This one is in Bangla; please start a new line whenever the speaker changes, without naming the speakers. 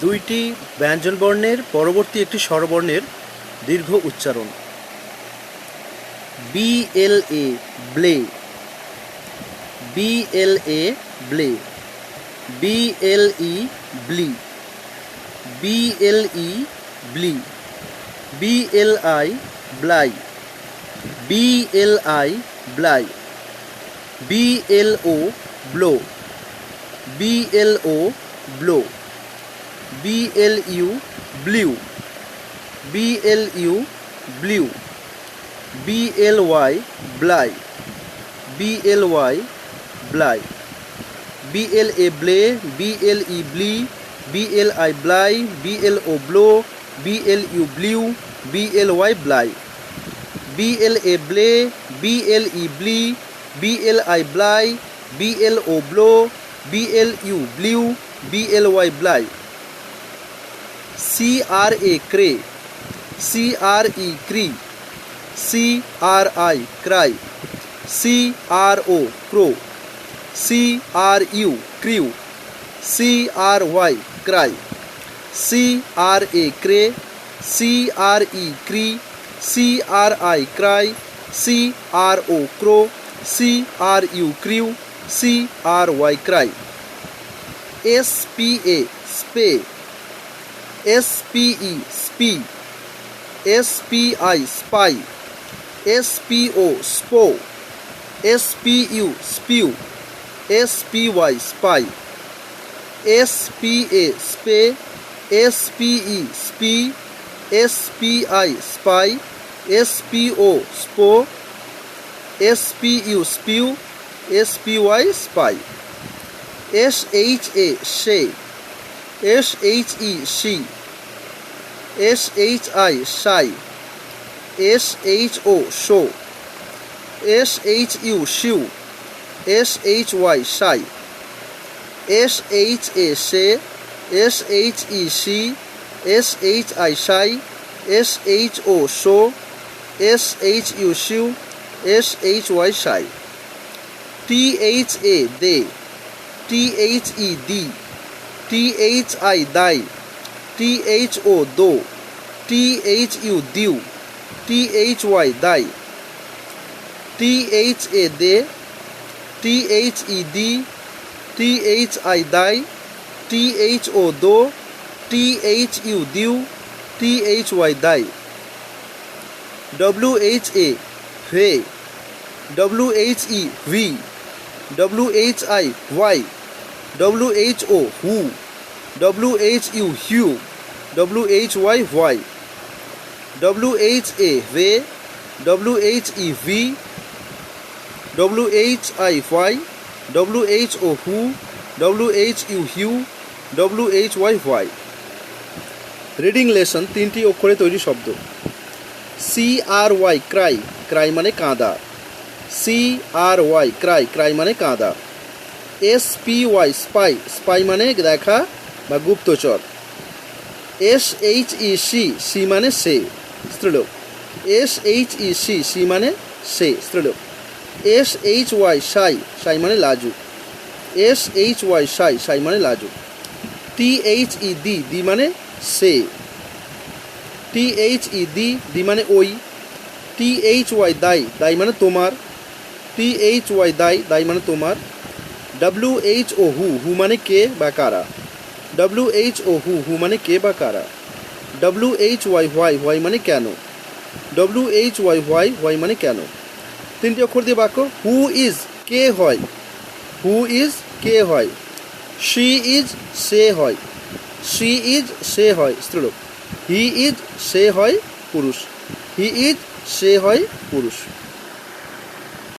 দুইটি ব্যঞ্জনবর্ণের পরবর্তী একটি স্বরবর্ণের দীর্ঘ উচ্চারণ। BLA ব্লে, BLA ব্লে, BLE ব্লি, BLE ব্লি, BLI ব্লাই, BLI ব্লাই, BLO ব্লো, BLO ব্লো, BLU ব্লিউ, BLU ব্লিউ, BLY ব্লাই, BLY ব্লাই, BLA ব্লে, BLE ব্লি, BLI ব্লাই, BLO ব্লো, BLU ব্লিউ, BLY ব্লাই, BLA ব্লে, BLE ব্লি, BLI ব্লাই, BLO ব্লো, BLU ব্লিউ, BLY ব্লাই, CRA ক্রে, CRE ক্রি, CRI ক্রাই, CRO ক্রো, CRU ক্রিউ, CRY ক্রাই, CRA ক্রে, CRE ক্রি, CRI ক্রাই, CRO ক্রো, CRU ক্রিউ, CRY ক্রাই, SPA স্পে, SPE স্পি, SPI স্পাই, SPO স্পো, SPU স্পিউ, SPY স্পাই, SPA স্পে, SPE স্পি, SPI স্পাই, SPO স্পো, SPU স্পিউ, SPY স্পাই, SHA শে, SHE শি, SHI শাই, SHO শো, SHU শিউ, SHY শাই, SHA শে, SHE শি, SHI শাই, SHO শো, SHU শিউ, SHY শাই, THA দে, THE দি, THI দাই, THO দো, THU দিউ, THY দাই, THA দে, THE দি, THI দাই, THO দো, THU দিউ, THY দাই, WHA ভে, WHE ভি, WHI হোয়াই, WHO হু, WHU হিউ, WHY হোয়াই, WHA ভে, WHE ভি, WHI হোয়াই, WHO হু, WHU হিউ, WHY হোয়াই। রিডিং লেসন, 3টি অক্ষরে তৈরি শব্দ। CRY ক্রাই, ক্রাই মানে কাঁদা, CRY ক্রাই, ক্রাই মানে কাঁদা, SPY স্পাই, স্পাই মানে দেখা বা গুপ্তচর, SHE শি, শি মানে সে, স্ত্রীলোক, SHE শি, শি মানে সে, স্ত্রীলোক, SHY শাই, শাই মানে লাজুক, SHY শাই, শাই মানে লাজুক, THE দি, দি মানে সে, THE দি, দি মানে ওই, THY দাই, দাই মানে তোমার, THY দাই, দাই মানে তোমার, WHO হু, হু মানে কে বা কারা, WHO হু, হু মানে কে বা কারা, WHY হোয়াই, হোয়াই মানে কেন, WHY হোয়াই, হোয়াই মানে কেন। 3টি অক্ষর দিয়ে বাক্য। হু ইজ কে হয়, হু ইজ কে হয়, শি ইজ সে হয়, শি ইজ সে হয়, স্ত্রীলোক, হি ইজ সে হয় পুরুষ, হি ইজ সে হয় পুরুষ।